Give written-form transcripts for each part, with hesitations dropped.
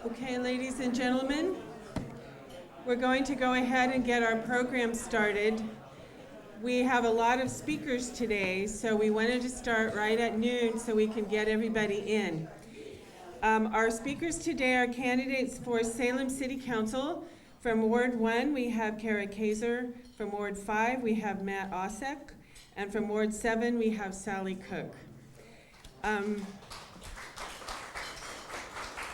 Okay, ladies and gentlemen, we're going to go ahead and get our program started. We have a lot of speakers today, so we wanted to start right at noon so we can get everybody in. Our speakers today are candidates for Salem City Council. From Ward 1, we have Kara Kaiser. From Ward 5, we have Matt Osek. And from Ward 7, we have Sally Cook.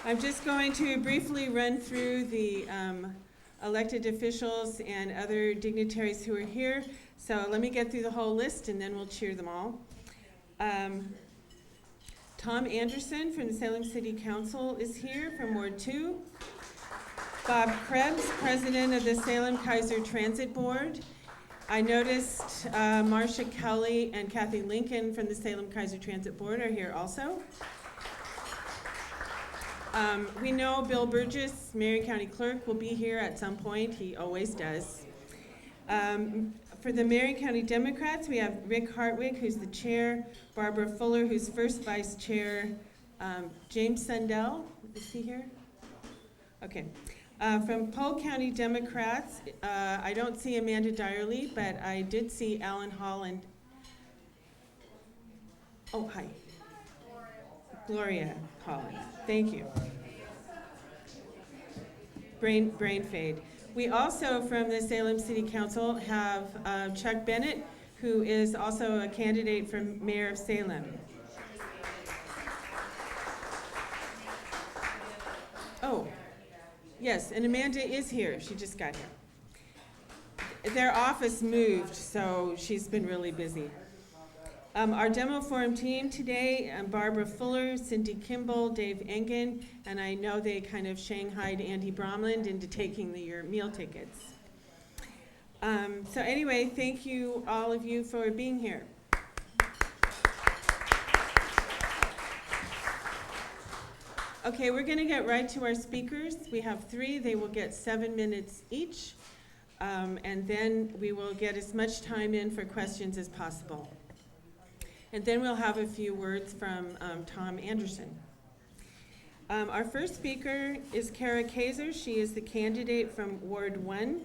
I'm just going to briefly run through the elected officials and other dignitaries who are here. So let me get through the whole list and then we'll cheer them all. Tom Anderson from the Salem City Council is here from Ward 2. Bob Krebs, president of the Salem Kaiser Transit Board. I noticed Marcia Kelly and Kathy Lincoln from the Salem Kaiser Transit Board are here also. We know Bill Burgess, Marion County Clerk, will be here at some point. He always does. For the Marion County Democrats, we have Rick Hartwig, who's the chair, Barbara Fuller, who's first vice chair, James Sundell, is he here? Okay. From Polk County Democrats, I don't see Amanda Dyerly, but I did see Alan Holland. Oh, hi. Gloria Holland. Thank you. Brain fade. We also, from the Salem City Council, have Chuck Bennett, who is also a candidate for mayor of Salem. Oh, yes, and Amanda is here. She just got here. Their office moved, so she's been really busy. Our DemoForum team today, Barbara Fuller, Cindy Kimball, Dave Engen, and I know they kind of shanghaied Andy Bromland into taking your meal tickets. So anyway, thank you, all of you, for being here. Okay, we're going to get right to our speakers. We have 3. They will get 7 minutes each, and then we will get as much time in for questions as possible. And then we'll have a few words from Tom Anderson. Our first speaker is Kara Kaiser. She is the candidate from Ward 1.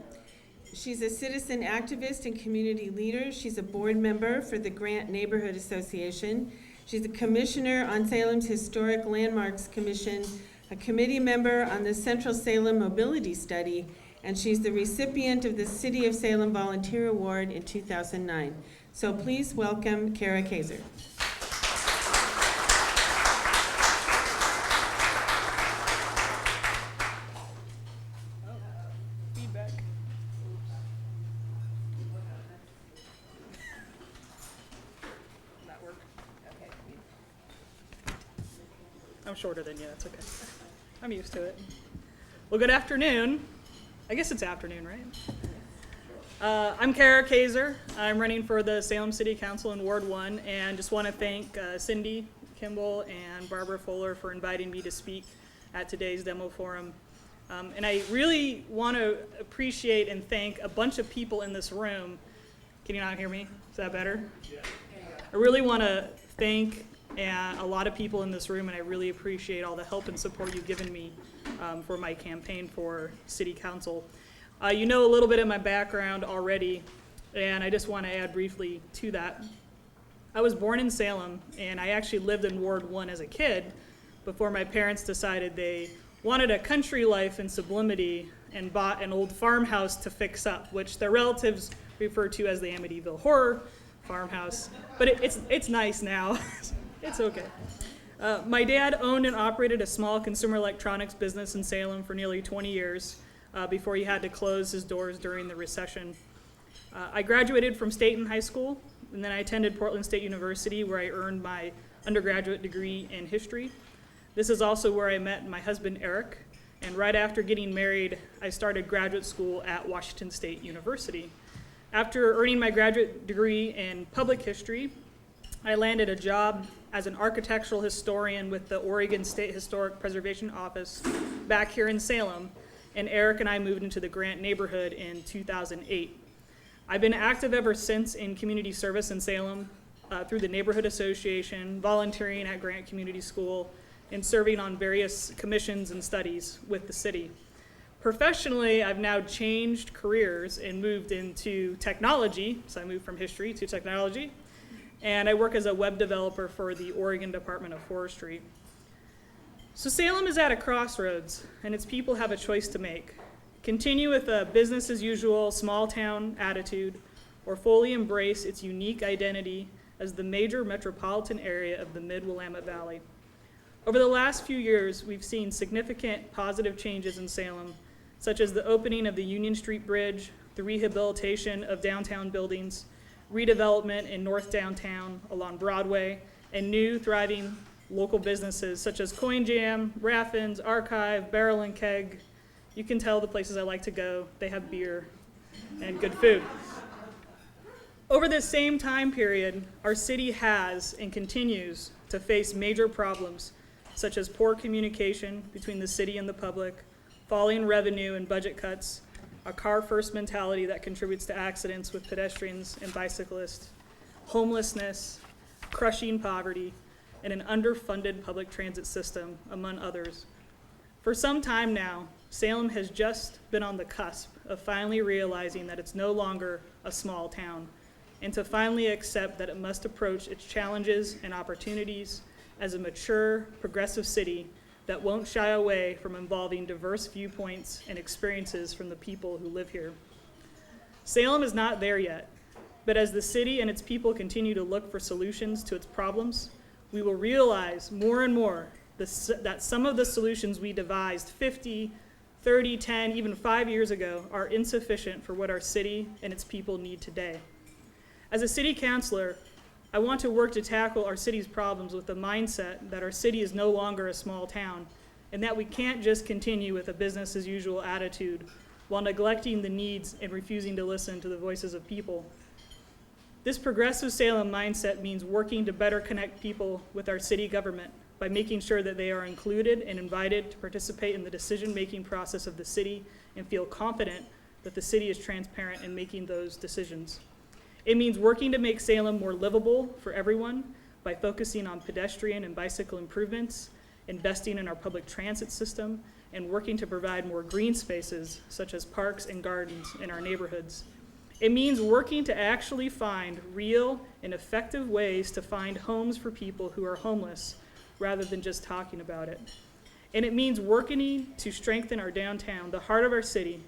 She's a citizen activist and community leader. She's a board member for the Grant Neighborhood Association. She's a commissioner on Salem's Historic Landmarks Commission, a committee member on the Central Salem Mobility Study, and she's the recipient of the City of Salem Volunteer Award in 2009. So please welcome Kara Kaiser. Feedback. That work? Okay. I'm shorter than you, that's okay. I'm used to it. Well, good afternoon. I guess it's afternoon, right? I'm Kara Kaiser. I'm running for the Salem City Council in Ward 1, and just want to thank Cindy Kimball and Barbara Fuller for inviting me to speak at today's DemoForum. And I really want to appreciate and thank a bunch of people in this room. Can you not hear me? Is that better? Yeah. I really want to thank a lot of people in this room, and I really appreciate all the help and support you've given me for my campaign for City Council. You know a little bit of my background already, and I just want to add briefly to that. I was born in Salem, and I actually lived in Ward 1 as a kid before my parents decided they wanted a country life in sublimity and bought an old farmhouse to fix up, which their relatives refer to as the Amityville Horror farmhouse. But it's nice now. It's okay. My dad owned and operated a small consumer electronics business in Salem for nearly 20 years. Before he had to close his doors during the recession. I graduated from Staten High School, and then I attended Portland State University, where I earned my undergraduate degree in history. This is also where I met my husband, Eric, and right after getting married, I started graduate school at Washington State University. After earning my graduate degree in public history, I landed a job as an architectural historian with the Oregon State Historic Preservation Office back here in Salem, and Eric and I moved into the Grant neighborhood in 2008. I've been active ever since in community service in Salem through the Neighborhood Association, volunteering at Grant Community School, and serving on various commissions and studies with the city. Professionally, I've now changed careers and moved into technology, so I moved from history to technology, and I work as a web developer for the Oregon Department of Forestry. So Salem is at a crossroads, and its people have a choice to make. Continue with a business as usual, small town attitude, or fully embrace its unique identity as the major metropolitan area of the Mid-Willamette Valley. Over the last few years, we've seen significant positive changes in Salem, such as the opening of the Union Street Bridge, the rehabilitation of downtown buildings, redevelopment in North Downtown along Broadway, and new thriving local businesses such as Coin Jam, Raffin's, Archive, Barrel and Keg. You can tell the places I like to go. They have beer and good food. Over this same time period, our city has and continues to face major problems, such as poor communication between the city and the public, falling revenue and budget cuts, a car-first mentality that contributes to accidents with pedestrians and bicyclists, homelessness, crushing poverty, and an underfunded public transit system, among others. For some time now, Salem has just been on the cusp of finally realizing that it's no longer a small town, and to finally accept that it must approach its challenges and opportunities as a mature, progressive city that won't shy away from involving diverse viewpoints and experiences from the people who live here. Salem is not there yet, but as the city and its people continue to look for solutions to its problems, we will realize more and more that some of the solutions we devised 50, 30, 10, even 5 years ago are insufficient for what our city and its people need today. As a city councilor, I want to work to tackle our city's problems with the mindset that our city is no longer a small town and that we can't just continue with a business as usual attitude while neglecting the needs and refusing to listen to the voices of people. This progressive Salem mindset means working to better connect people with our city government by making sure that they are included and invited to participate in the decision-making process of the city and feel confident that the city is transparent in making those decisions. It means working to make Salem more livable for everyone by focusing on pedestrian and bicycle improvements, investing in our public transit system, and working to provide more green spaces, such as parks and gardens in our neighborhoods. It means working to actually find real and effective ways to find homes for people who are homeless, rather than just talking about it. And it means working to strengthen our downtown, the heart of our city,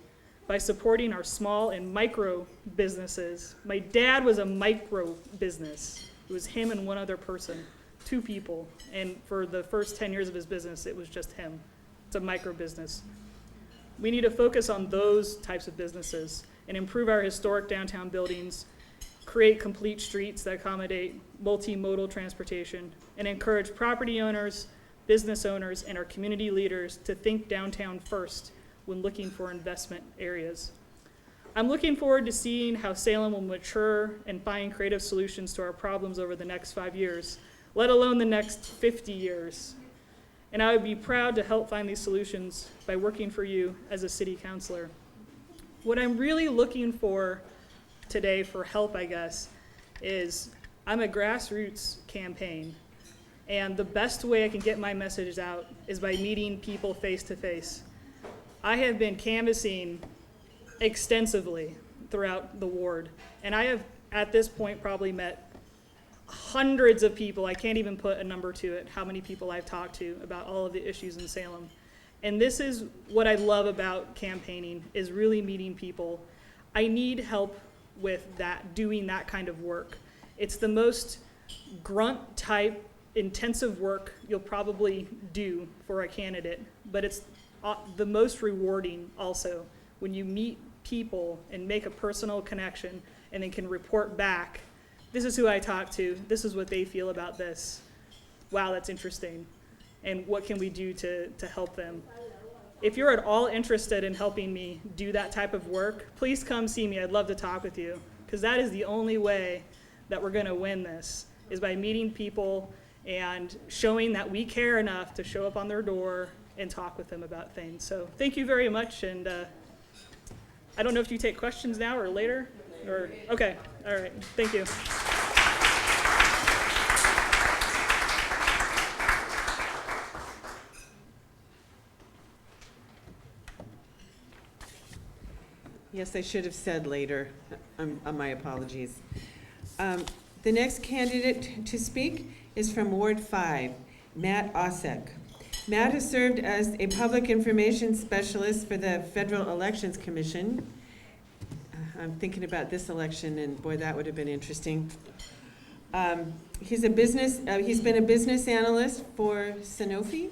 by supporting our small and micro businesses. My dad was a micro business. It was him and one other person, 2 people. And for the first 10 years of his business, it was just him. It's a micro business. We need to focus on those types of businesses and improve our historic downtown buildings, create complete streets that accommodate multimodal transportation, and encourage property owners, business owners, and our community leaders to think downtown first when looking for investment areas. I'm looking forward to seeing how Salem will mature and find creative solutions to our problems over the next 5 years, let alone the next 50 years. And I would be proud to help find these solutions by working for you as a city councilor. What I'm really looking for today for help, I guess, is I'm a grassroots campaign, and the best way I can get my message out is by meeting people face to face. I have been canvassing extensively throughout the ward, and I have at this point probably met hundreds of people. I can't even put a number to it, how many people I've talked to about all of the issues in Salem. And this is what I love about campaigning, is really meeting people. I need help with that, doing that kind of work. It's the most grunt type, intensive work you'll probably do for a candidate, but it's the most rewarding also when you meet people and make a personal connection and then can report back, this is who I talked to, this is what they feel about this. Wow, that's interesting. And what can we do to help them? If you're at all interested in helping me do that type of work, please come see me. I'd love to talk with you, because that is the only way that we're going to win this, is by meeting people and showing that we care enough to show up on their door and talk with them about things. So thank you very much, and I don't know if you take questions now or later, or okay, all right, thank you. Yes, I should have said later. My apologies. The next candidate to speak is from Ward 5, Matt Osek. Matt has served as a public information specialist for the Federal Elections Commission. I'm thinking about this election, and boy, that would have been interesting. He's been a business analyst for Sanofi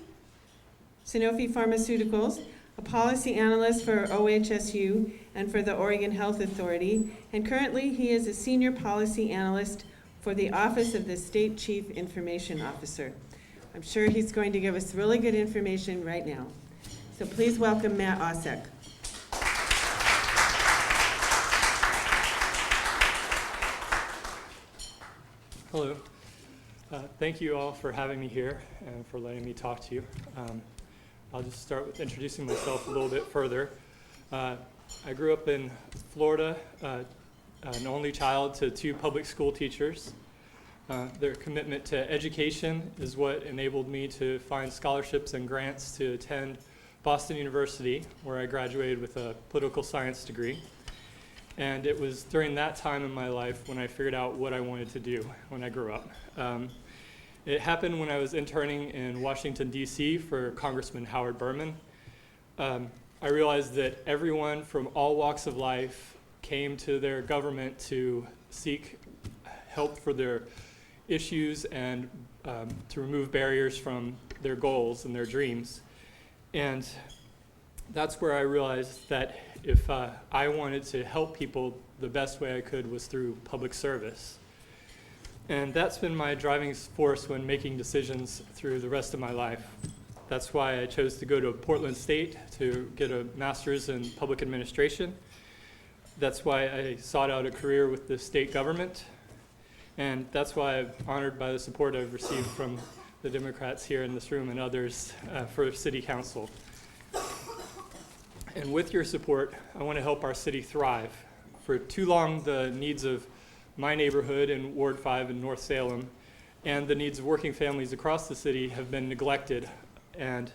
Pharmaceuticals, a policy analyst for OHSU and for the Oregon Health Authority, and currently he is a senior policy analyst for the Office of the State Chief Information Officer. I'm sure he's going to give us really good information right now. So please welcome Matt Osek. Hello. Thank you all for having me here and for letting me talk to you. I'll just start with introducing myself a little bit further. I grew up in Florida, an only child to 2 public school teachers. Their commitment to education is what enabled me to find scholarships and grants to attend Boston University, where I graduated with a political science degree. And it was during that time in my life when I figured out what I wanted to do when I grew up. It happened when I was interning in Washington, D.C. for Congressman Howard Berman. I realized that everyone from all walks of life came to their government to seek help for their issues and to remove barriers from their goals and their dreams. And that's where I realized that if I wanted to help people, the best way I could was through public service. And that's been my driving force when making decisions through the rest of my life. That's why I chose to go to Portland State to get a master's in public administration. That's why I sought out a career with the state government. And that's why I'm honored by the support I've received from the Democrats here in this room and others for city council. And with your support, I want to help our city thrive. For too long, the needs of my neighborhood in Ward 5 in North Salem and the needs of working families across the city have been neglected, and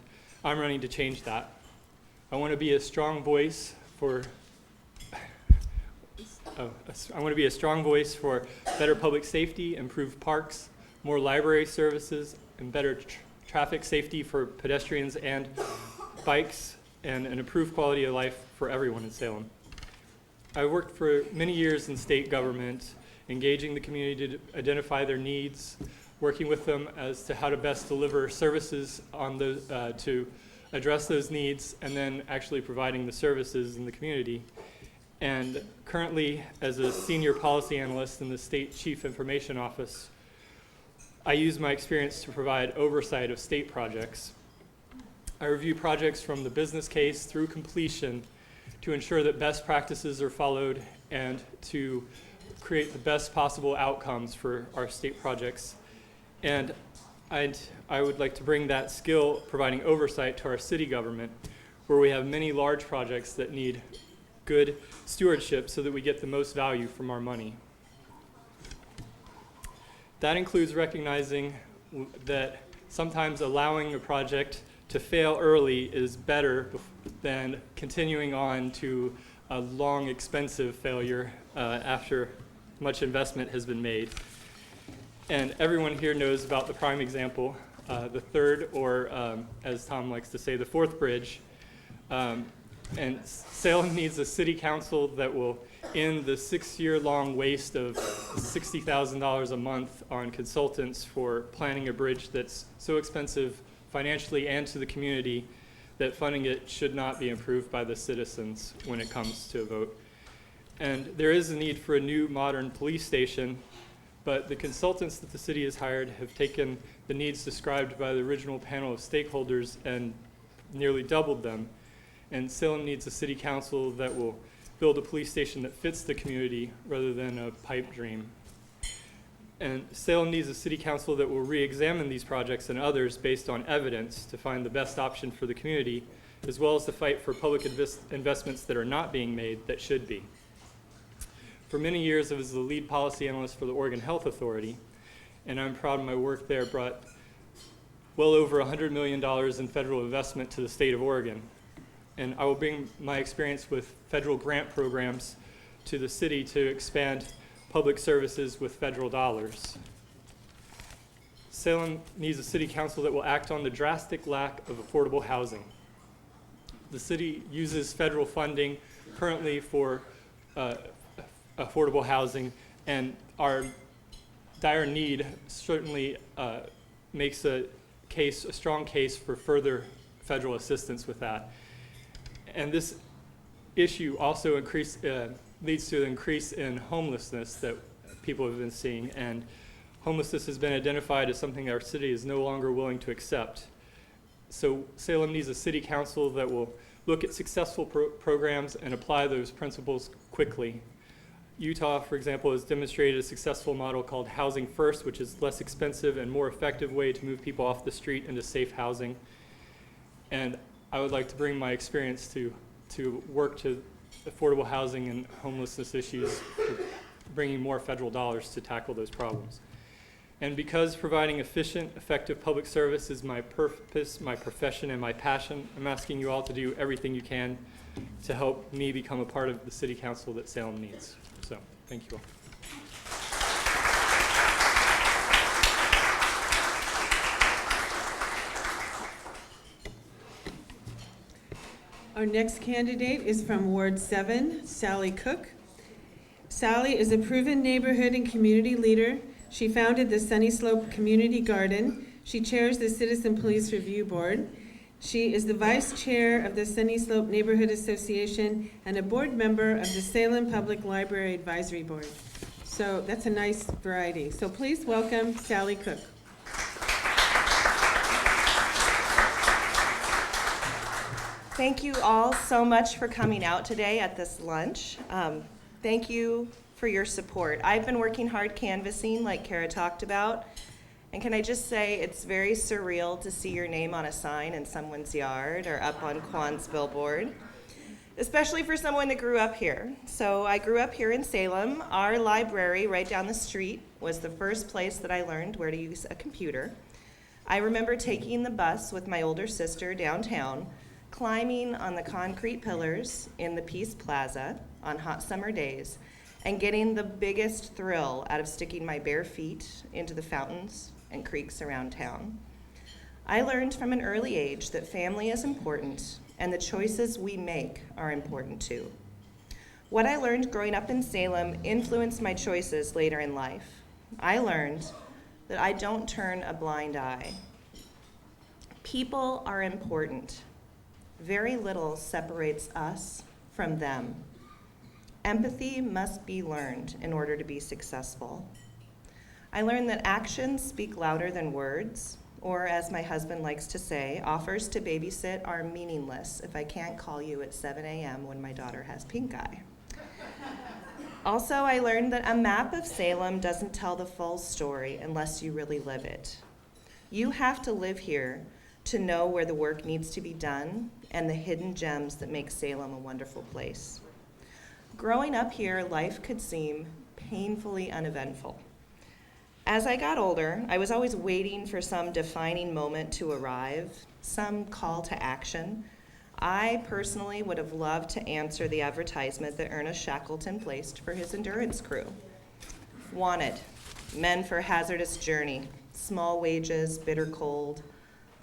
I'm running to change that. I want to be a strong voice for better public safety, improved parks, more library services, and better traffic safety for pedestrians and bikes, and an improved quality of life for everyone in Salem. I worked for many years in state government, engaging the community to identify their needs, working with them as to how to best deliver services on those, to address those needs, and then actually providing the services in the community. And currently, as a senior policy analyst in the State Chief Information Office, I use my experience to provide oversight of state projects. I review projects from the business case through completion to ensure that best practices are followed and to create the best possible outcomes for our state projects. And I would like to bring that skill, providing oversight, to our city government, where we have many large projects that need good stewardship so that we get the most value from our money. That includes recognizing that sometimes allowing a project to fail early is better than continuing on to a long, expensive failure after much investment has been made. And everyone here knows about the prime example, the third, or as Tom likes to say, the fourth bridge. And Salem needs a city council that will end the 6-year-long waste of $60,000 a month on consultants for planning a bridge that's so expensive financially and to the community that funding it should not be approved by the citizens when it comes to a vote. And there is a need for a new modern police station, but the consultants that the city has hired have taken the needs described by the original panel of stakeholders and nearly doubled them. And Salem needs a city council that will build a police station that fits the community rather than a pipe dream. And Salem needs a city council that will re-examine these projects and others based on evidence to find the best option for the community, as well as to fight for public investments that are not being made that should be. For many years, I was the lead policy analyst for the Oregon Health Authority, and I'm proud my work there brought well over $100 million in federal investment to the state of Oregon. and I will bring my experience with federal grant programs to the city to expand public services with federal dollars. Salem needs a city council that will act on the drastic lack of affordable housing. The city uses federal funding currently for affordable housing, and our dire need certainly makes a strong case for further federal assistance with that. And this issue also leads to an increase in homelessness that people have been seeing, and homelessness has been identified as something our city is no longer willing to accept. So Salem needs a city council that will look at successful programs and apply those principles quickly. Utah, for example, has demonstrated a successful model called Housing First, which is less expensive and more effective way to move people off the street into safe housing. And I would like to bring my experience to work to affordable housing and homelessness issues, bringing more federal dollars to tackle those problems. And because providing efficient, effective public service is my purpose, my profession, and my passion, I'm asking you all to do everything you can to help me become a part of the city council that Salem needs. So, thank you all. Our next candidate is from Ward 7, Sally Cook. Sally is a proven neighborhood and community leader. She founded the Sunny Slope Community Garden. She chairs the Citizen Police Review Board. She is the vice chair of the Sunny Slope Neighborhood Association and a board member of the Salem Public Library Advisory Board. So that's a nice variety. So please welcome Sally Cook. Thank you all so much for coming out today at this lunch. Thank you for your support. I've been working hard canvassing like Kara talked about, and can I just say it's very surreal to see your name on a sign in someone's yard or up on Quan's billboard, especially for someone that grew up here. So I grew up here in Salem. Our library right down the street was the first place that I learned where to use a computer. I remember taking the bus with my older sister downtown, climbing on the concrete pillars in the Peace Plaza on hot summer days, and getting the biggest thrill out of sticking my bare feet into the fountains and creeks around town. I learned from an early age that family is important and the choices we make are important too. What I learned growing up in Salem influenced my choices later in life. I learned that I don't turn a blind eye. People are important. Very little separates us from them. Empathy must be learned in order to be successful. I learned that actions speak louder than words, or as my husband likes to say, offers to babysit are meaningless if I can't call you at 7 a.m. when my daughter has pink eye. Also, I learned that a map of Salem doesn't tell the full story unless you really live it. You have to live here to know where the work needs to be done and the hidden gems that make Salem a wonderful place. Growing up here, life could seem painfully uneventful. As I got older, I was always waiting for some defining moment to arrive, some call to action. I personally would have loved to answer the advertisement that Ernest Shackleton placed for his endurance crew. Wanted, men for hazardous journey, small wages, bitter cold,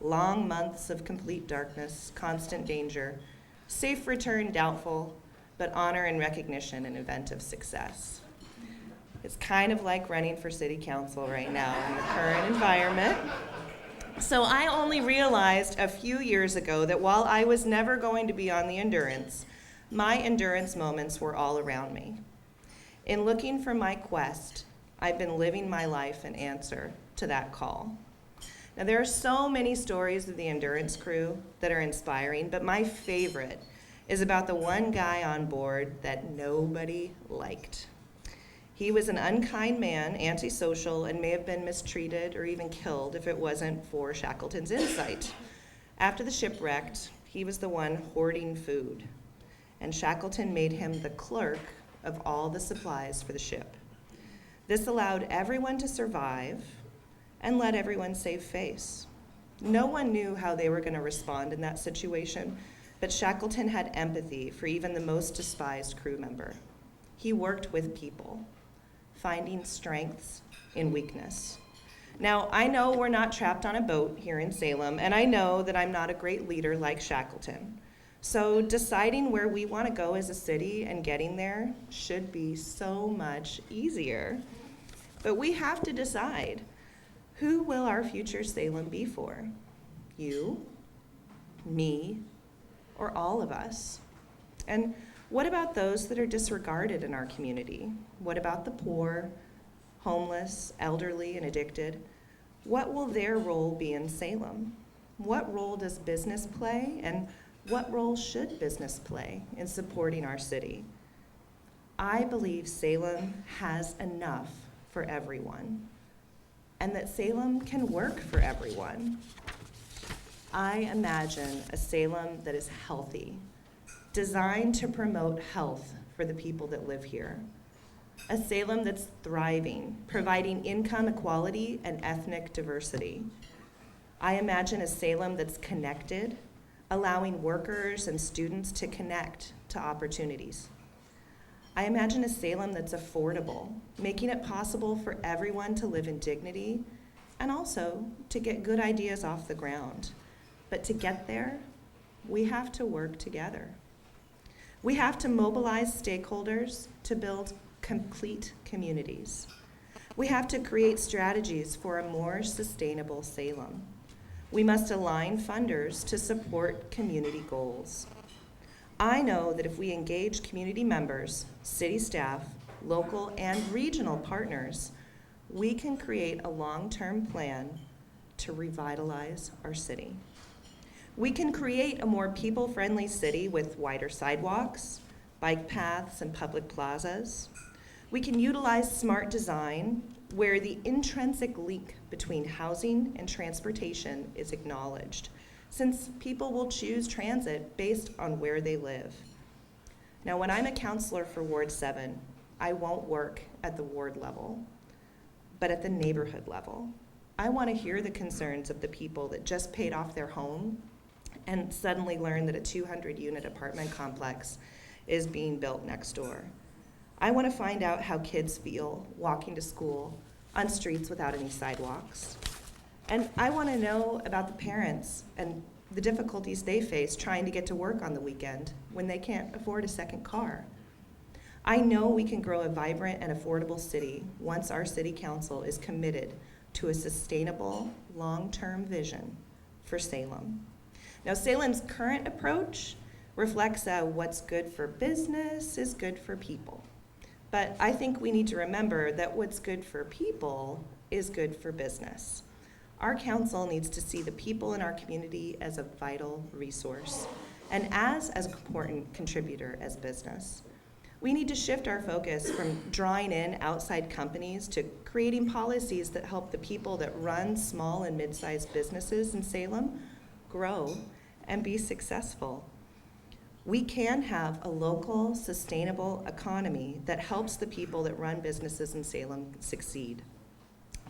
long months of complete darkness, constant danger, safe return doubtful, but honor and recognition in event of success. It's kind of like running for city council right now in the current environment. So I only realized a few years ago that while I was never going to be on the endurance, my endurance moments were all around me. In looking for my quest, I've been living my life in answer to that call. Now there are so many stories of the endurance crew that are inspiring, but my favorite is about the one guy on board that nobody liked. He was an unkind man, antisocial, and may have been mistreated or even killed if it wasn't for Shackleton's insight. After the ship wrecked, he was the one hoarding food, and Shackleton made him the clerk of all the supplies for the ship. This allowed everyone to survive and let everyone save face. No one knew how they were going to respond in that situation, but Shackleton had empathy for even the most despised crew member. He worked with people, finding strengths in weakness. Now, I know we're not trapped on a boat here in Salem, and I know that I'm not a great leader like Shackleton. So deciding where we want to go as a city and getting there should be so much easier. But we have to decide, who will our future Salem be for? You, me, or all of us? And what about those that are disregarded in our community? What about the poor, homeless, elderly, and addicted? What will their role be in Salem? What role does business play, and what role should business play in supporting our city? I believe Salem has enough for everyone, and that Salem can work for everyone. I imagine a Salem that is healthy, designed to promote health for the people that live here. A Salem that's thriving, providing income equality and ethnic diversity. I imagine a Salem that's connected, allowing workers and students to connect to opportunities. I imagine a Salem that's affordable, making it possible for everyone to live in dignity and also to get good ideas off the ground. But to get there, we have to work together. We have to mobilize stakeholders to build complete communities. We have to create strategies for a more sustainable Salem. We must align funders to support community goals. I know that if we engage community members, city staff, local and regional partners, we can create a long-term plan to revitalize our city. We can create a more people-friendly city with wider sidewalks, bike paths, and public plazas. We can utilize smart design where the intrinsic link between housing and transportation is acknowledged, since people will choose transit based on where they live. Now, when I'm a counselor for Ward 7, I won't work at the ward level, but at the neighborhood level. I want to hear the concerns of the people that just paid off their home and suddenly learn that a 200-unit apartment complex is being built next door. I want to find out how kids feel walking to school on streets without any sidewalks. And I want to know about the parents and the difficulties they face trying to get to work on the weekend when they can't afford a second car. I know we can grow a vibrant and affordable city once our city council is committed to a sustainable, long-term vision for Salem. Now, Salem's current approach reflects what's good for business is good for people. But I think we need to remember that what's good for people is good for business. Our council needs to see the people in our community as a vital resource and as an important contributor as business. We need to shift our focus from drawing in outside companies to creating policies that help the people that run small and mid-sized businesses in Salem grow and be successful. We can have a local, sustainable economy that helps the people that run businesses in Salem succeed.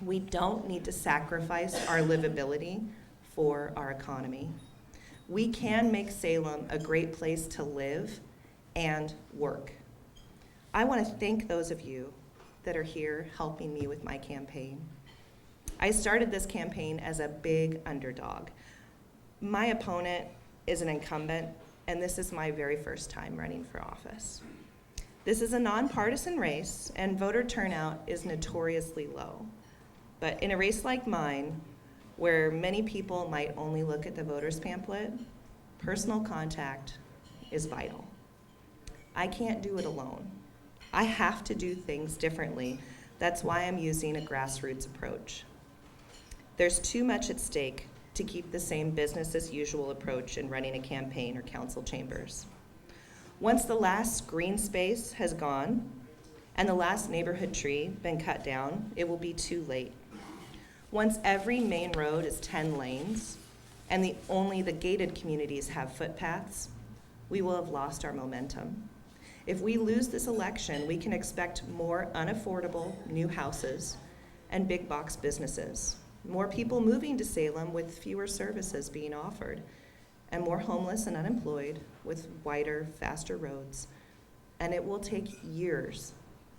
We don't need to sacrifice our livability for our economy. We can make Salem a great place to live and work. I want to thank those of you that are here helping me with my campaign. I started this campaign as a big underdog. My opponent is an incumbent, and this is my very first time running for office. This is a nonpartisan race, and voter turnout is notoriously low. But in a race like mine, where many people might only look at the voter's pamphlet, personal contact is vital. I can't do it alone. I have to do things differently. That's why I'm using a grassroots approach. There's too much at stake to keep the same business as usual approach in running a campaign or council chambers. Once the last green space has gone and the last neighborhood tree been cut down, it will be too late. Once every main road is 10 lanes and only the gated communities have footpaths, we will have lost our momentum. If we lose this election, we can expect more unaffordable new houses and big box businesses, more people moving to Salem with fewer services being offered, and more homeless and unemployed with wider, faster roads. And it will take years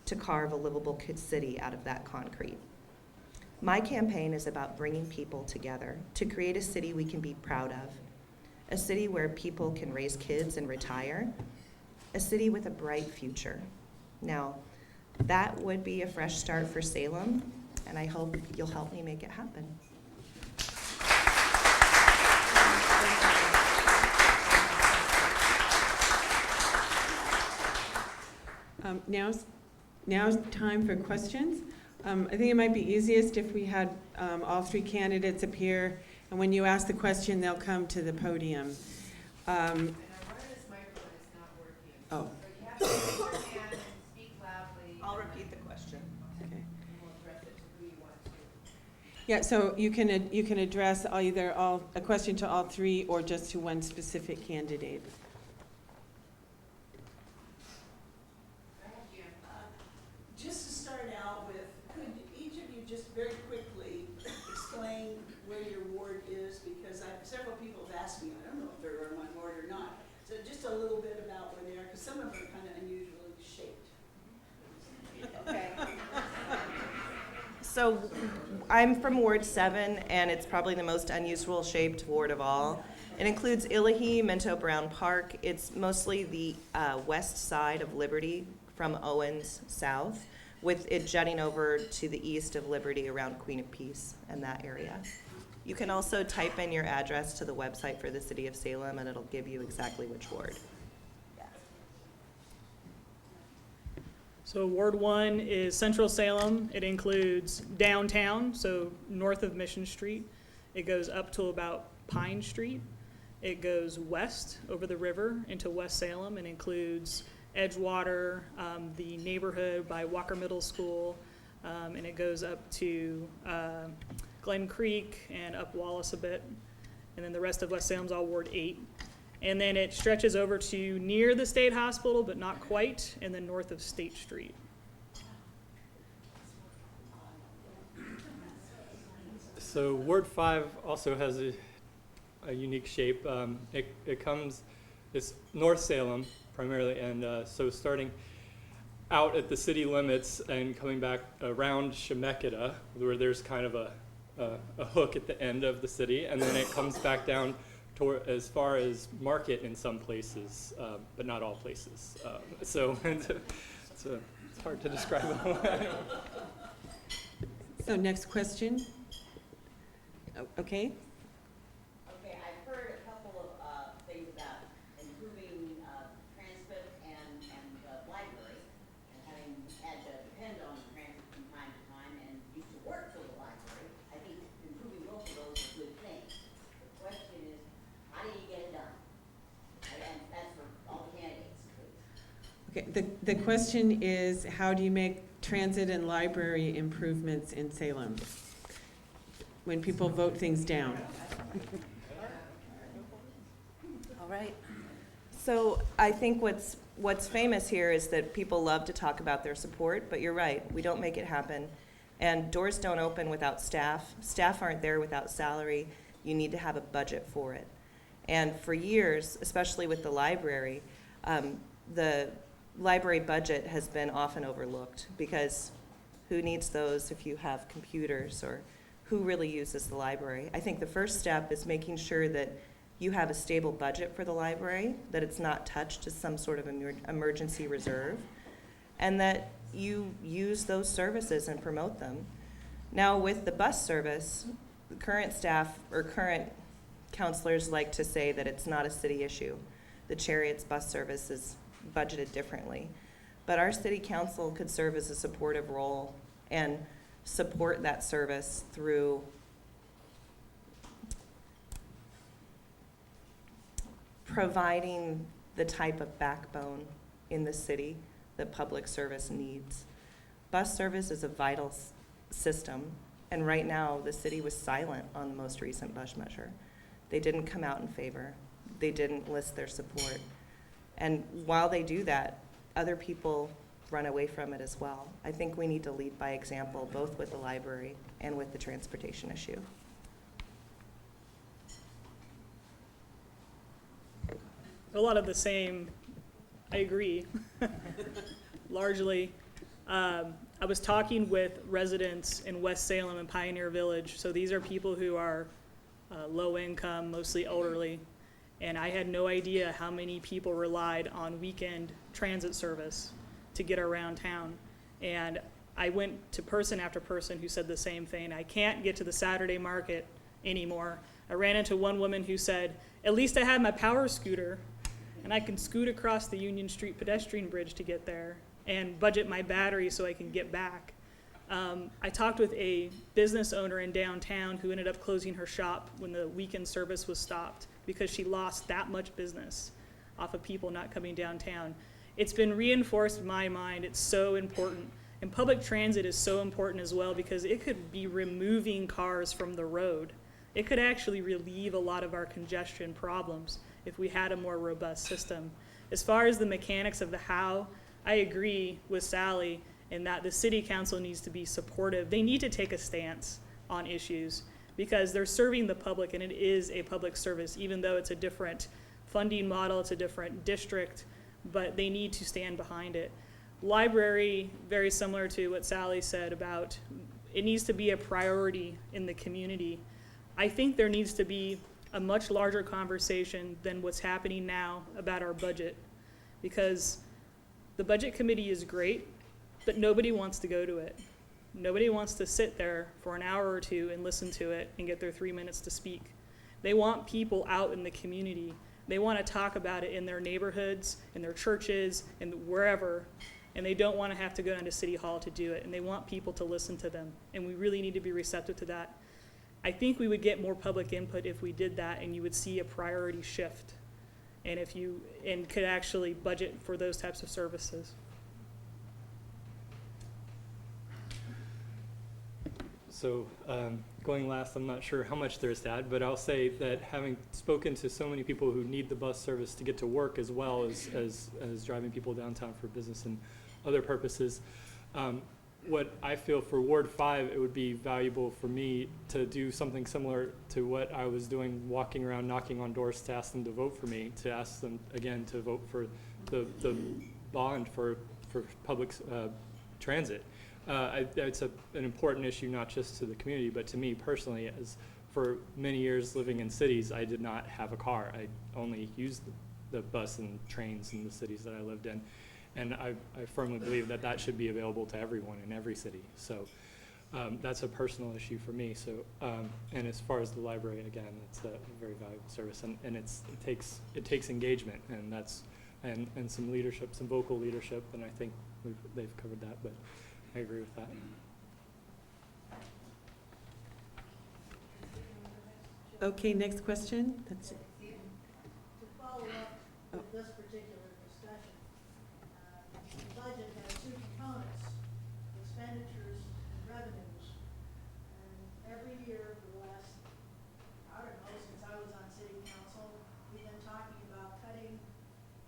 to carve a livable city out of that concrete. My campaign is about bringing people together to create a city we can be proud of, a city where people can raise kids and retire, a city with a bright future. Now, that would be a fresh start for Salem, and I hope you'll help me make it happen. Now's time for questions. I think it might be easiest if we had all three candidates appear, and when you ask the question, they'll come to the podium. And our wireless microphone is not working. Oh, So you have to raise your hand and speak loudly. I'll repeat the question. okay. And we'll address it to who you want to. Yeah, so you can address either a question to all three or just to one specific candidate. Just to start out with, could each of you just very quickly explain where your ward is? Because several people have asked me, I don't know if they're in my ward or not. So just a little bit about where they are, because some of them are kind of unusually shaped. Okay. So I'm from Ward 7, and it's probably the most unusual shaped ward of all. It includes Illahee, Minto Brown Park. It's mostly the west side of Liberty from Owens south, with it jutting over to the east of Liberty around Queen of Peace and that area. You can also type in your address to the website for the City of Salem, and it'll give you exactly which ward. So Ward 1 is Central Salem. It includes downtown, so north of Mission Street. It goes up to about Pine Street. It goes west over the river into West Salem and includes Edgewater, the neighborhood by Walker Middle School, and it goes up to Glen Creek and up Wallace a bit. And then the rest of West Salem's all Ward 8. And then it stretches over to near the State Hospital, but not quite, and then north of State Street. So Ward 5 also has a unique shape. It's North Salem primarily, and so starting out at the city limits and coming back around Chemeketa, where there's kind of a hook at the end of the city, and then it comes back down toward as far as Market in some places, but not all places. So it's hard to describe. So next question. Okay. Okay, I've heard a couple of things about improving transit and library, and having had to depend on transit from time to time and used to work for the library. I think improving both of those are good things. The question is, how do you get it done? And that's for all the candidates, please. Okay. The question is, how do you make transit and library improvements in Salem when people vote things down? All right. So I think what's famous here is that people love to talk about their support, but you're right, we don't make it happen. And doors don't open without staff. Staff aren't there without salary. You need to have a budget for it. And for years, especially with the library budget has been often overlooked, because who needs those if you have computers, or who really uses the library? I think the first step is making sure that you have a stable budget for the library, that it's not touched as some sort of emergency reserve, and that you use those services and promote them. Now, with the bus service, the current staff or current counselors like to say that it's not a city issue. The Chariot's bus service is budgeted differently. But our city council could serve as a supportive role and support that service through providing the type of backbone in the city that public service needs. Bus service is a vital system, and right now the city was silent on the most recent bus measure. They didn't come out in favor. They didn't list their support. And while they do that, other people run away from it as well. I think we need to lead by example, both with the library and with the transportation issue. a lot of the same, I agree, largely. I was talking with residents in West Salem and Pioneer Village. So these are people who are low income, mostly elderly. And I had no idea how many people relied on weekend transit service to get around town. And I went to person after person who said the same thing. I can't get to the Saturday market anymore. I ran into one woman who said, at least I have my power scooter and I can scoot across the Union Street pedestrian bridge to get there and budget my battery so I can get back. I talked with a business owner in downtown who ended up closing her shop when the weekend service was stopped because she lost that much business off of people not coming downtown. It's been reinforced in my mind. It's so important. And public transit is so important as well because it could be removing cars from the road. It could actually relieve a lot of our congestion problems if we had a more robust system. As far as the mechanics of the how, I agree with Sally in that the city council needs to be supportive. They need to take a stance on issues because they're serving the public and it is a public service, even though it's a different funding model, it's a different district, but they need to stand behind it. Library, very similar to what Sally said about it needs to be a priority in the community. I think there needs to be a much larger conversation than what's happening now about our budget because the budget committee is great, but nobody wants to go to it. Nobody wants to sit there for an hour or two and listen to it and get their 3 minutes to speak. They want people out in the community. They want to talk about it in their neighborhoods, in their churches, and wherever, and they don't want to have to go down to City Hall to do it, and they want people to listen to them, and we really need to be receptive to that. I think we would get more public input if we did that, and you would see a priority shift, and if you could actually budget for those types of services. So going last, I'm not sure how much there's to add, but I'll say that having spoken to so many people who need the bus service to get to work as well as driving people downtown for business and other purposes, what I feel for Ward 5, it would be valuable for me to do something similar to what I was doing, walking around, knocking on doors to ask them to vote for me, to ask them again to vote for the bond for public transit. It's an important issue not just to the community, but to me personally, as for many years living in cities, I did not have a car. I only used the bus and trains in the cities that I lived in. And I firmly believe that that should be available to everyone in every city. So that's a personal issue for me. So and as far as the library, again, it's a very valuable service, and it takes engagement, and that's and some leadership, some vocal leadership, and I think they've covered that. But I agree with that. Okay, next question. That's it. To follow up with this particular discussion, the budget has two components, expenditures and revenues. And every year for the last, I don't know, since I was on city council, we've been talking about cutting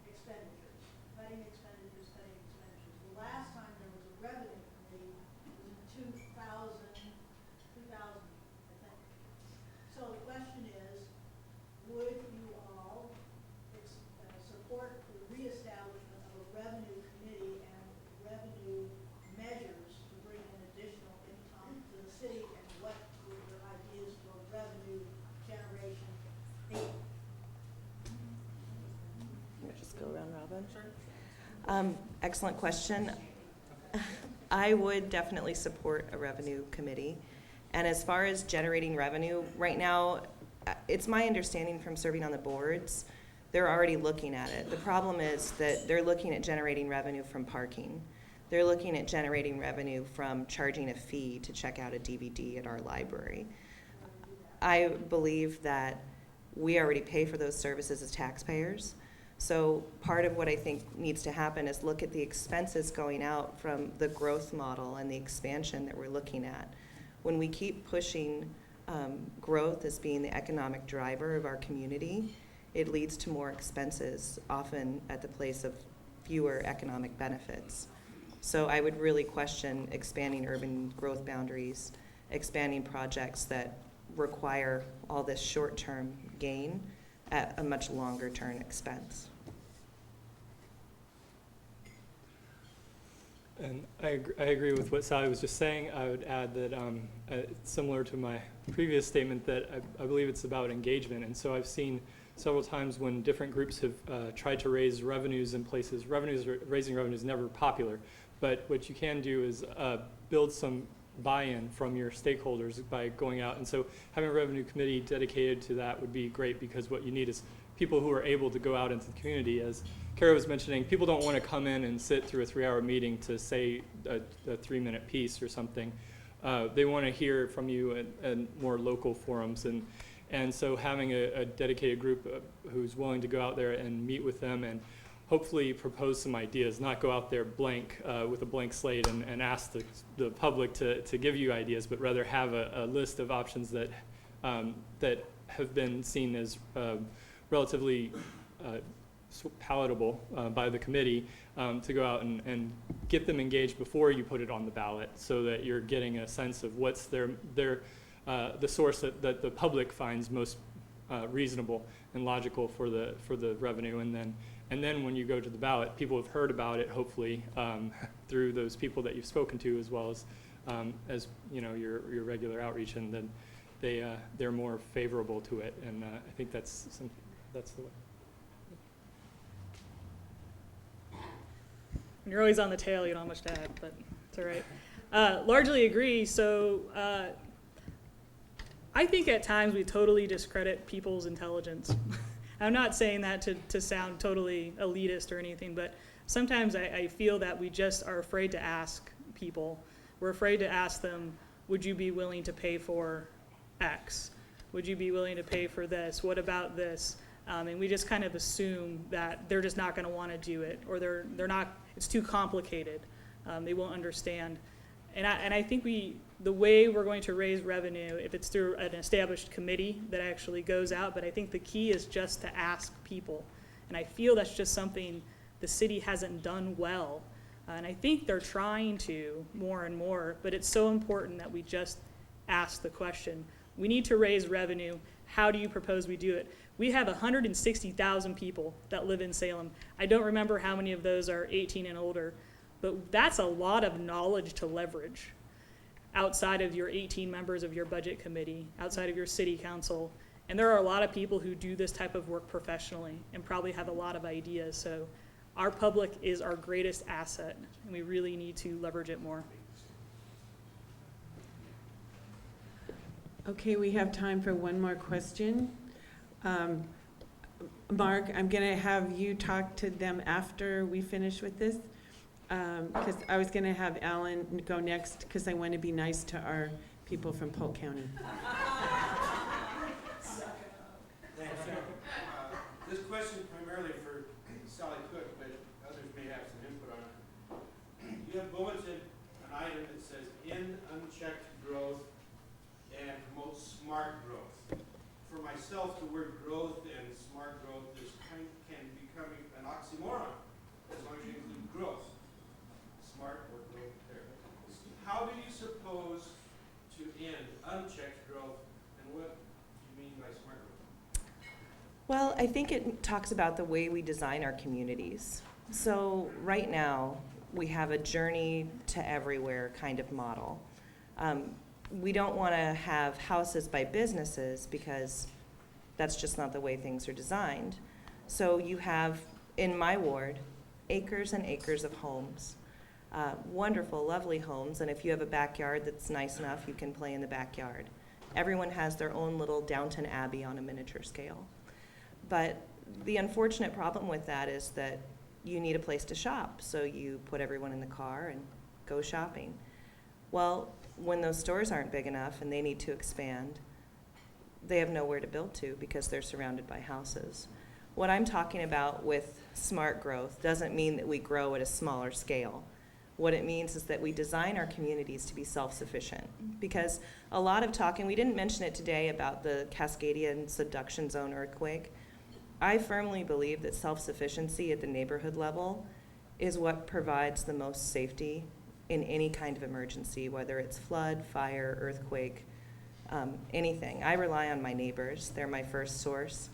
expenditures. The last time there was a revenue committee was in 2000, I think. So the question is, would you all support the reestablishment of a revenue committee and revenue measures to bring in additional income to the city, and what would your ideas for revenue generation be? Just go around Robin. Excellent question. I would definitely support a revenue committee. And as far as generating revenue, right now, it's my understanding from serving on the boards, they're already looking at it. The problem is that they're looking at generating revenue from parking. They're looking at generating revenue from charging a fee to check out a DVD at our library. I believe that we already pay for those services as taxpayers. So part of what I think needs to happen is look at the expenses going out from the growth model and the expansion that we're looking at. When we keep pushing growth as being the economic driver of our community, it leads to more expenses, often at the place of fewer economic benefits. So I would really question expanding urban growth boundaries, expanding projects that require all this short-term gain at a much longer-term expense. And I agree with what Sally was just saying. I would add that similar to my previous statement that I believe it's about engagement. And so I've seen several times when different groups have tried to raise revenues in places, raising revenue is never popular, but what you can do is build some buy-in from your stakeholders by going out. And so having a revenue committee dedicated to that would be great, because what you need is people who are able to go out into the community. As Kara was mentioning, people don't want to come in and sit through a 3-hour meeting to say a 3-minute piece or something. They want to hear from you in more local forums. And so having a dedicated group who's willing to go out there and meet with them and hopefully propose some ideas, not go out there blank with a blank slate and ask the public to give you ideas, but rather have a list of options that that have been seen as relatively palatable by the committee, to go out and get them engaged before you put it on the ballot, so that you're getting a sense of what's the source that the public finds most reasonable and logical for the revenue, and then when you go to the ballot, people have heard about it, hopefully, through those people that you've spoken to, as well as you know, your regular outreach, and then they're more favorable to it, and I think that's the way. When you're always on the tail, you don't have much to add, but it's all right. Largely agree. So I think at times we totally discredit people's intelligence. I'm not saying that to sound totally elitist or anything, but sometimes I feel that we just are afraid to ask people. We're afraid to ask them, would you be willing to pay for X? Would you be willing to pay for this? What about this? And we just kind of assume that they're just not going to want to do it, or they're not. It's too complicated. They won't understand. And I think the way we're going to raise revenue, if it's through an established committee that actually goes out, but I think the key is just to ask people. And I feel that's just something the city hasn't done well. And I think they're trying to more and more, but it's so important that we just ask the question. We need to raise revenue. How do you propose we do it? We have 160,000 people that live in Salem. I don't remember how many of those are 18 and older, but that's a lot of knowledge to leverage outside of your 18 members of your budget committee, outside of your city council. And there are a lot of people who do this type of work professionally and probably have a lot of ideas. So our public is our greatest asset, and we really need to leverage it more. Okay, we have time for one more question. Mark, I'm going to have you talk to them after we finish with this, because I was going to have Alan go next, because I want to be nice to our people from Polk County. This question primarily for Sally Cook, but others may have some input on it. You have bulleted an item that says end unchecked growth and promote smart growth. For myself, the word growth and smart growth can become an oxymoron as long as you include growth. Smart or growth there. How do you suppose to end unchecked growth, and what do you mean by smart growth? Well, I think it talks about the way we design our communities. So right now, we have a journey to everywhere kind of model. We don't want to have houses by businesses, because that's just not the way things are designed. So you have, in my ward, acres and acres of homes. Wonderful, lovely homes, and if you have a backyard that's nice enough, you can play in the backyard. Everyone has their own little Downton Abbey on a miniature scale. But the unfortunate problem with that is that you need a place to shop, so you put everyone in the car and go shopping. Well, when those stores aren't big enough and they need to expand, they have nowhere to build to because they're surrounded by houses. What I'm talking about with smart growth doesn't mean that we grow at a smaller scale. What it means is that we design our communities to be self-sufficient, because a lot of talk, and we didn't mention it today, about the Cascadian subduction zone earthquake. I firmly believe that self-sufficiency at the neighborhood level is what provides the most safety in any kind of emergency, whether it's flood, fire, earthquake, anything. I rely on my neighbors. They're my first source.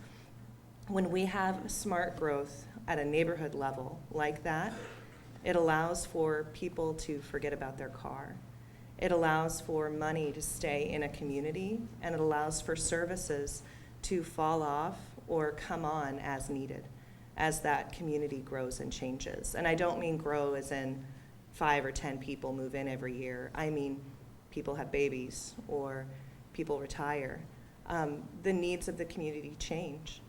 When we have smart growth at a neighborhood level like that, It allows for people to forget about their car. It allows for money to stay in a community, and it allows for services to fall off or come on as needed as that community grows and changes. And I don't mean grow as in 5 or 10 people move in every year. I mean people have babies or people retire. The needs of the community change.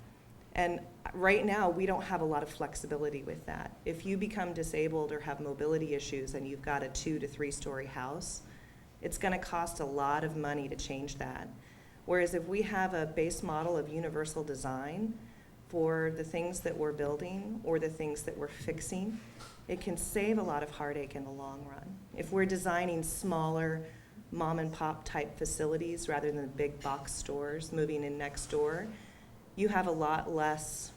And right now, we don't have a lot of flexibility with that. If you become disabled or have mobility issues and you've got a 2 to 3 story house, it's gonna cost a lot of money to change that. Whereas if we have a base model of universal design for the things that we're building or the things that we're fixing, it can save a lot of heartache in the long run. If we're designing smaller mom and pop type facilities rather than big box stores moving in next door, you have a lot less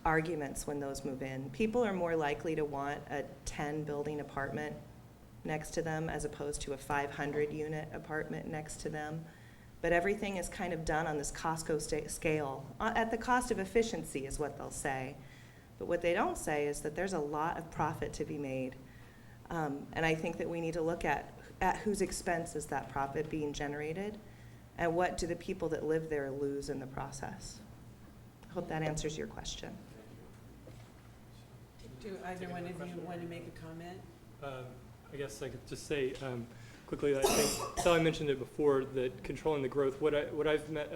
arguments when those move in. People are more likely to want a 10 building apartment next to them as opposed to a 500 unit apartment next to them. But everything is kind of done on this Costco scale. At the cost of efficiency is what they'll say. But what they don't say is that there's a lot of profit to be made. And I think that we need to look at whose expense is that profit being generated, and what do the people that live there lose in the process. I hope that answers your question. Do either one of you want to make a comment? I guess I could just say quickly that I think Sally mentioned it before, that controlling the growth. What I've met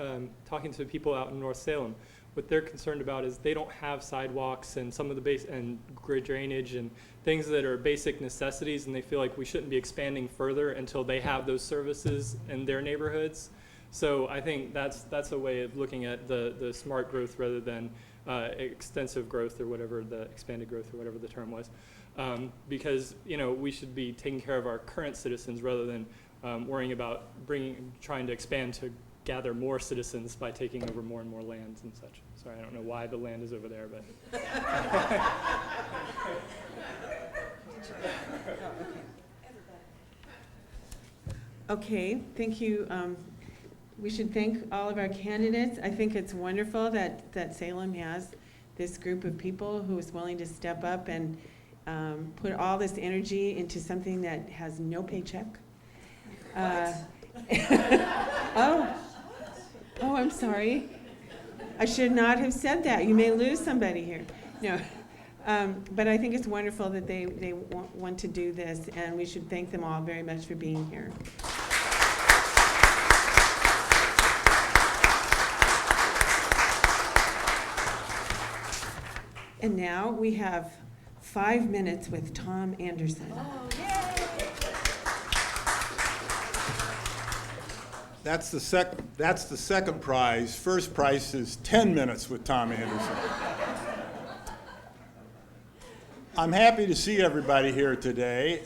talking to people out in North Salem, what they're concerned about is they don't have sidewalks and some of the base and grid drainage and things that are basic necessities, and they feel like we shouldn't be expanding further until they have those services in their neighborhoods. So I think that's a way of looking at the smart growth rather than extensive growth or whatever, the expanded growth or whatever the term was. Because we should be taking care of our current citizens rather than worrying about trying to expand to gather more citizens by taking over more and more lands and such. Sorry, I don't know why the land is over there, but. Okay, thank you. We should thank all of our candidates. I think it's wonderful that Salem has this group of people who is willing to step up and put all this energy into something that has no paycheck. Oh, I'm sorry. I should not have said that. You may lose somebody here. No. But I think it's wonderful that they want to do this, and we should thank them all very much for being here. And now we have 5 minutes with Tom Anderson. That's the second prize. First prize is 10 minutes with Tom Anderson. I'm happy to see everybody here today.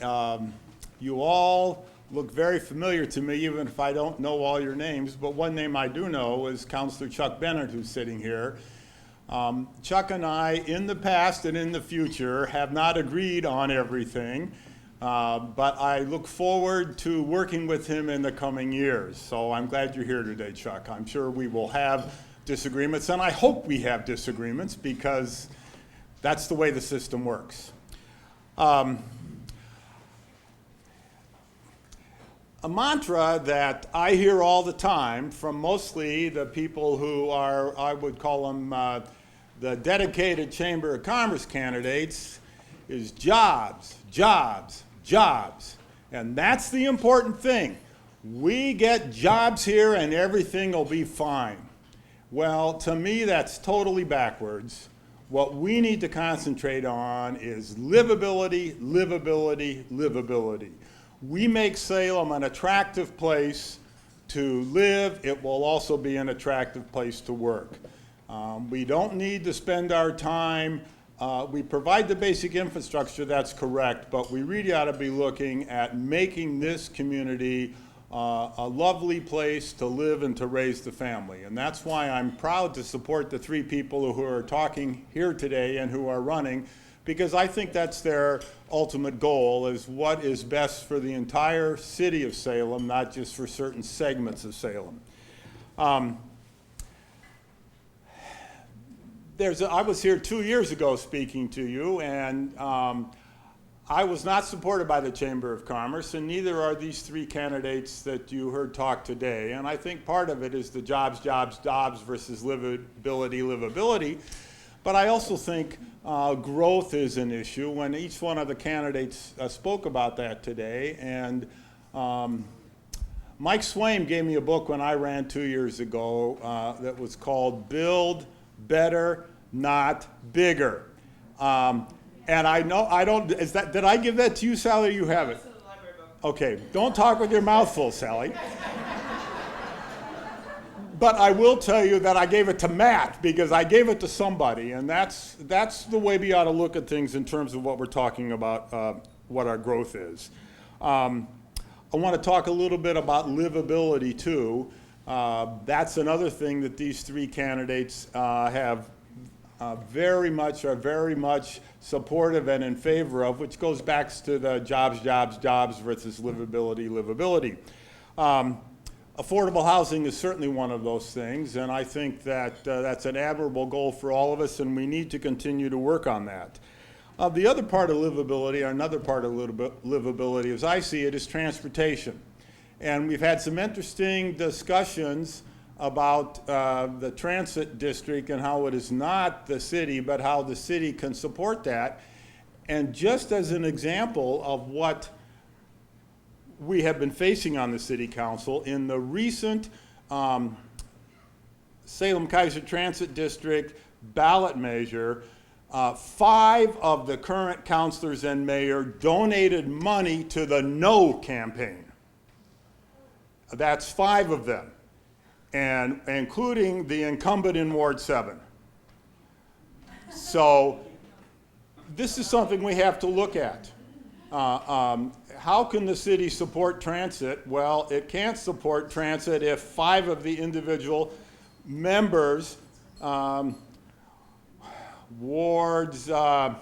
You all look very familiar to me, even if I don't know all your names, but one name I do know is Councilor Chuck Bennett, who's sitting here. Chuck and I, in the past and in the future, have not agreed on everything. But I look forward to working with him in the coming years. So I'm glad you're here today, Chuck. I'm sure we will have disagreements, and I hope we have disagreements because that's the way the system works. A mantra that I hear all the time from mostly the people who are, I would call them the dedicated Chamber of Commerce candidates, is jobs, jobs, jobs. And that's the important thing. We get jobs here and everything will be fine. Well, to me, that's totally backwards. What we need to concentrate on is livability, livability, livability. We make Salem an attractive place to live. It will also be an attractive place to work. We don't need to spend our time. We provide the basic infrastructure, that's correct, but we really ought to be looking at making this community a lovely place to live and to raise the family. And that's why I'm proud to support the 3 people who are talking here today and who are running, because I think that's their ultimate goal, is what is best for the entire city of Salem, not just for certain segments of Salem. I was here 2 years ago speaking to you, and I was not supported by the Chamber of Commerce, and neither are these three candidates that you heard talk today. And I think part of it is the jobs, jobs, jobs versus livability, livability. But I also think growth is an issue. When each one of the candidates spoke about that today, and Mike Swaim gave me a book when I ran 2 years ago that was called Build Better, Not Bigger. And I know, I don't, did I give that to you, Sally, or you have it? Okay, don't talk with your mouth full, Sally. But I will tell you that I gave it to Matt, because I gave it to somebody, and that's the way we ought to look at things in terms of what we're talking about, what our growth is. I want to talk a little bit about livability, too. That's another thing that these three candidates are very much supportive and in favor of, which goes back to the jobs, jobs, jobs versus livability, livability. Affordable housing is certainly one of those things, and I think that that's an admirable goal for all of us, and we need to continue to work on that. The other part of livability, or another part of livability, as I see it, is transportation. And we've had some interesting discussions about the transit district and how it is not the city, but how the city can support that. And just as an example of what we have been facing on the city council, in the recent Salem-Keizer Transit District ballot measure, 5 of the current councilors and mayor donated money to the No campaign. That's 5 of them, and including the incumbent in Ward 7. So this is something we have to look at. How can the city support transit? Well, it can't support transit if 5 of the individual members, wards 4,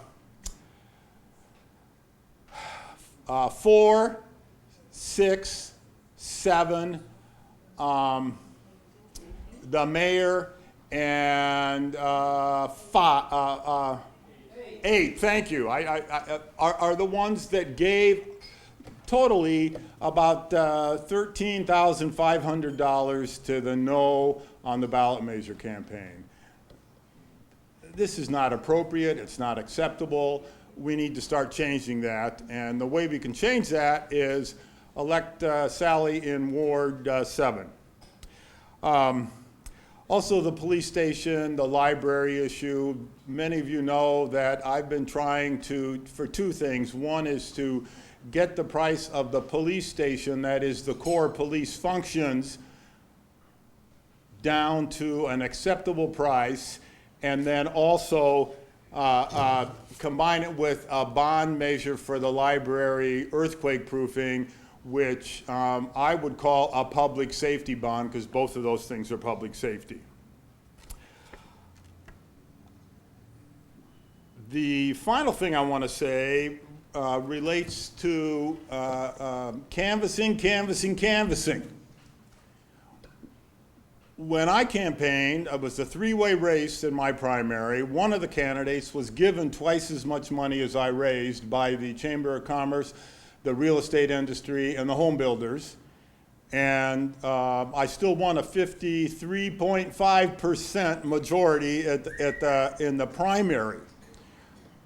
6, 7, the mayor, and 8, thank you, are the ones that gave totally about $13,500 to the No on the ballot measure campaign. This is not appropriate, it's not acceptable. We need to start changing that, and the way we can change that is elect Sally in Ward 7. Also, the police station, the library issue. Many of you know that I've been trying for 2 things. One is to get the price of the police station, that is the core police functions, down to an acceptable price, and then also combine it with a bond measure for the library earthquake proofing, which I would call a public safety bond, because both of those things are public safety. The final thing I want to say relates to canvassing. When I campaigned, it was a 3-way race in my primary. One of the candidates was given twice as much money as I raised by the Chamber of Commerce, the real estate industry, and the home builders. And I still won a 53.5% majority in the primary.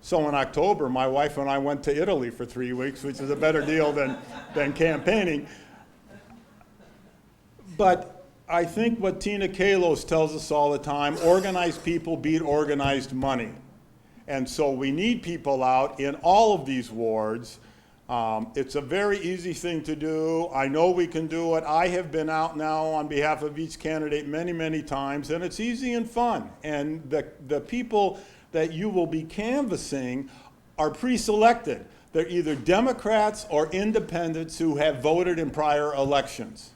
So in October, my wife and I went to Italy for 3 weeks, which is a better deal than campaigning. But I think what Tina Kalos tells us all the time, organized people beat organized money. And so we need people out in all of these wards. It's a very easy thing to do. I know we can do it. I have been out now on behalf of each candidate many, many times, and it's easy and fun. And the people that you will be canvassing are pre-selected. They're either Democrats or independents who have voted in prior elections.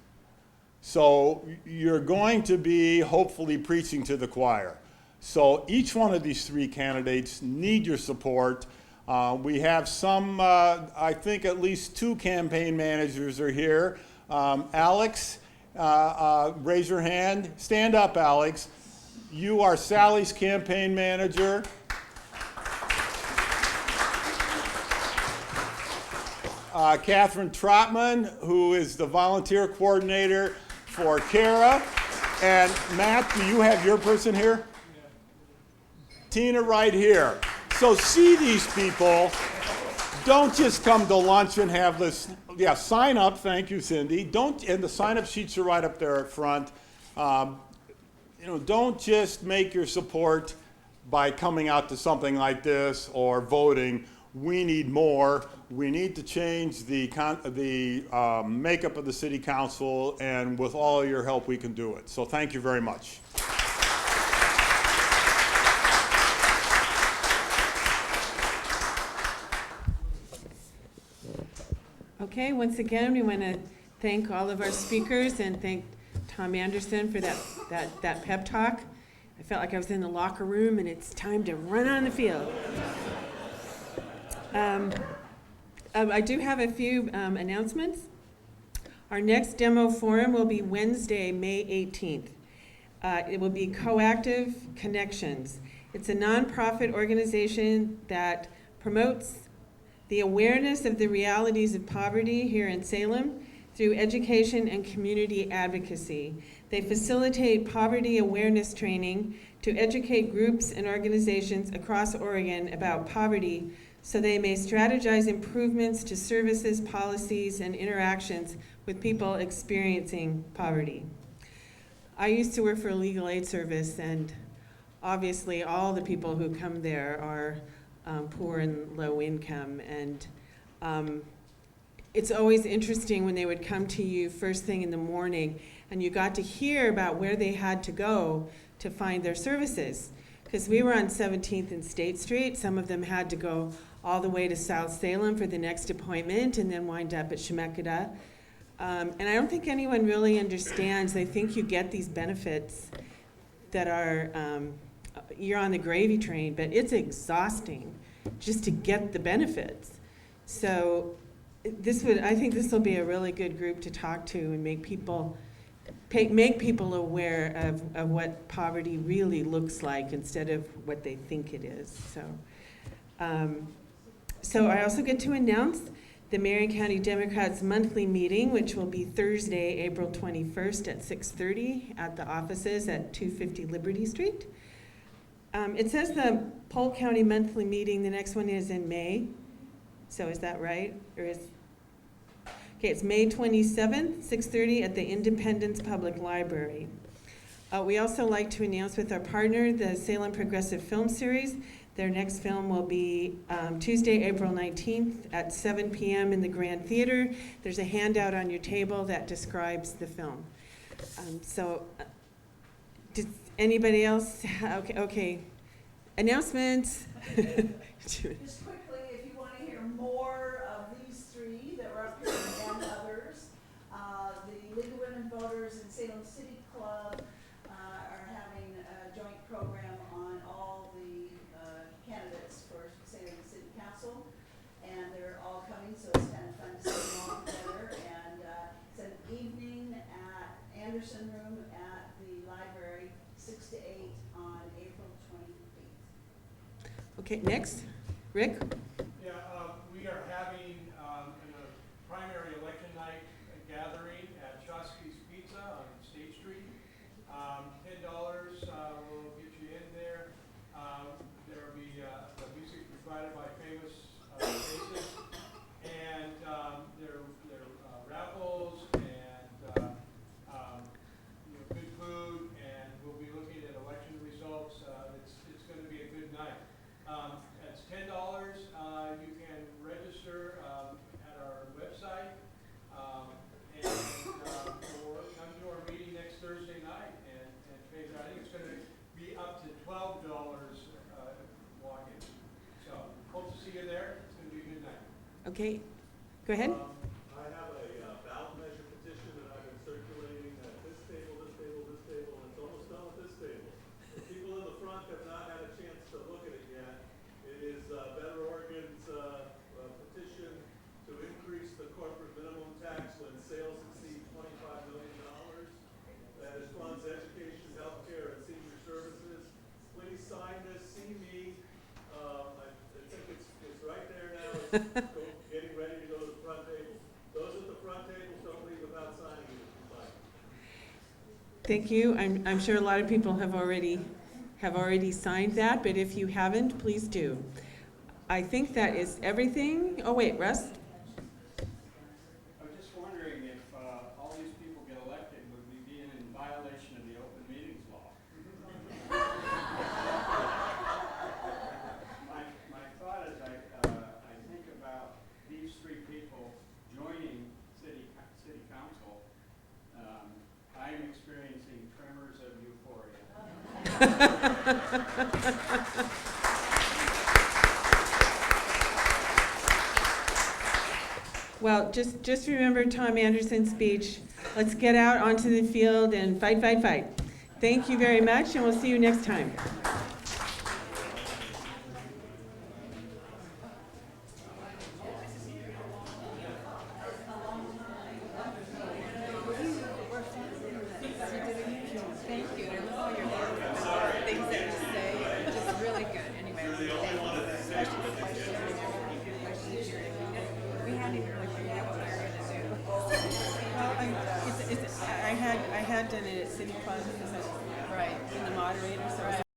So you're going to be hopefully preaching to the choir. So each one of these 3 candidates need your support. We have some, I think at least 2 campaign managers are here. Alex, raise your hand. Stand up, Alex. You are Sally's campaign manager. Catherine Trotman, who is the volunteer coordinator for CARA. And Matt, do you have your person here? Tina right here. So see these people. Don't just come to lunch and have this. Yeah, sign up. Thank you, Cindy. And the sign-up sheets are right up there at front. Don't just make your support by coming out to something like this or voting. We need more. We need to change the makeup of the city council, and with all your help, we can do it. So thank you very much. Okay, once again, we want to thank all of our speakers and thank Tom Anderson for that pep talk. I felt like I was in the locker room and it's time to run on the field. I do have a few announcements. Our next DemoForum will be Wednesday, May 18th. It will be Coactive Connections. It's a nonprofit organization that promotes the awareness of the realities of poverty here in Salem through education and community advocacy. They facilitate poverty awareness training to educate groups and organizations across Oregon about poverty so they may strategize improvements to services, policies, and interactions with people experiencing poverty. I used to work for a legal aid service, and obviously all the people who come there are poor and low income, and it's always interesting when they would come to you first thing in the morning and you got to hear about where they had to go to find their services. Because we were on 17th and State Street. Some of them had to go all the way to South Salem for the next appointment and then wind up at Chemeketa. And I don't think anyone really understands. They think you get these benefits that are, you're on the gravy train, but it's exhausting just to get the benefits. So I think this will be a really good group to talk to and make people aware of what poverty really looks like instead of what they think it is. So I also get to announce the Marion County Democrats monthly meeting, which will be Thursday, April 21st at 6:30 at the offices at 250 Liberty Street. It says the Polk County monthly meeting, the next one is in May. So is that right? Okay, it's May 27th, 6:30 at the Independence Public Library. We also like to announce with our partner, the Salem Progressive Film Series, their next film will be Tuesday, April 19th at 7 p.m. in the Grand Theater. There's a handout on your table that describes the film. Does anybody else? Okay. Announcements. Just quickly, if you want to hear more of these three that were up here and others, the League of Women Voters and Salem City Club are having a joint program on all the candidates for Salem City Council, and they're all coming, so it's kind of fun to see them all together. And it's an evening at Anderson Room at the library, 6 to 8 on April 28th. Okay, next, Rick. Yeah, we are having a primary election night gathering at Chosky's Pizza on State Street. $10 will get you in there. There will be the music provided by famous faces, and there are raffles and good food, and we'll be looking at election results. It's going to be a good night. It's $10. You can register at our website, or come to our meeting next Thursday night and pay. I think it's going to be up to $12 walk-in. So hope to see you there. It's going to be a good night. Okay, go ahead. I have a ballot measure petition that I've been circulating at this table, and it's almost done with this table. The people in the front have not had a chance to look at it yet. It is Better Oregon's petition to increase the corporate minimum tax when sales exceed $25 million. That it funds education, healthcare, and senior services. Please sign this, see me. I think it's right there now. It's getting ready to go to the front Thank you. I'm sure a lot of people have already signed that, but if you haven't, please do. I think that is everything. Oh, wait, Russ? I was just wondering if all these people get elected, would we be in violation of the open meetings law? My thought as I think about these three people joining city council, I'm experiencing tremors of euphoria. Well, just remember Tom Anderson's speech. Let's get out onto the field and fight, fight, fight. Thank you very much, and we'll see you next time. Thank you, and I love all your things that you say, just really good, anyway. Especially the questions and everything, your questions here. We hadn't even really figured out what we were gonna do. Well, I had done it at City Plaza because I was Right. in the moderator, so I was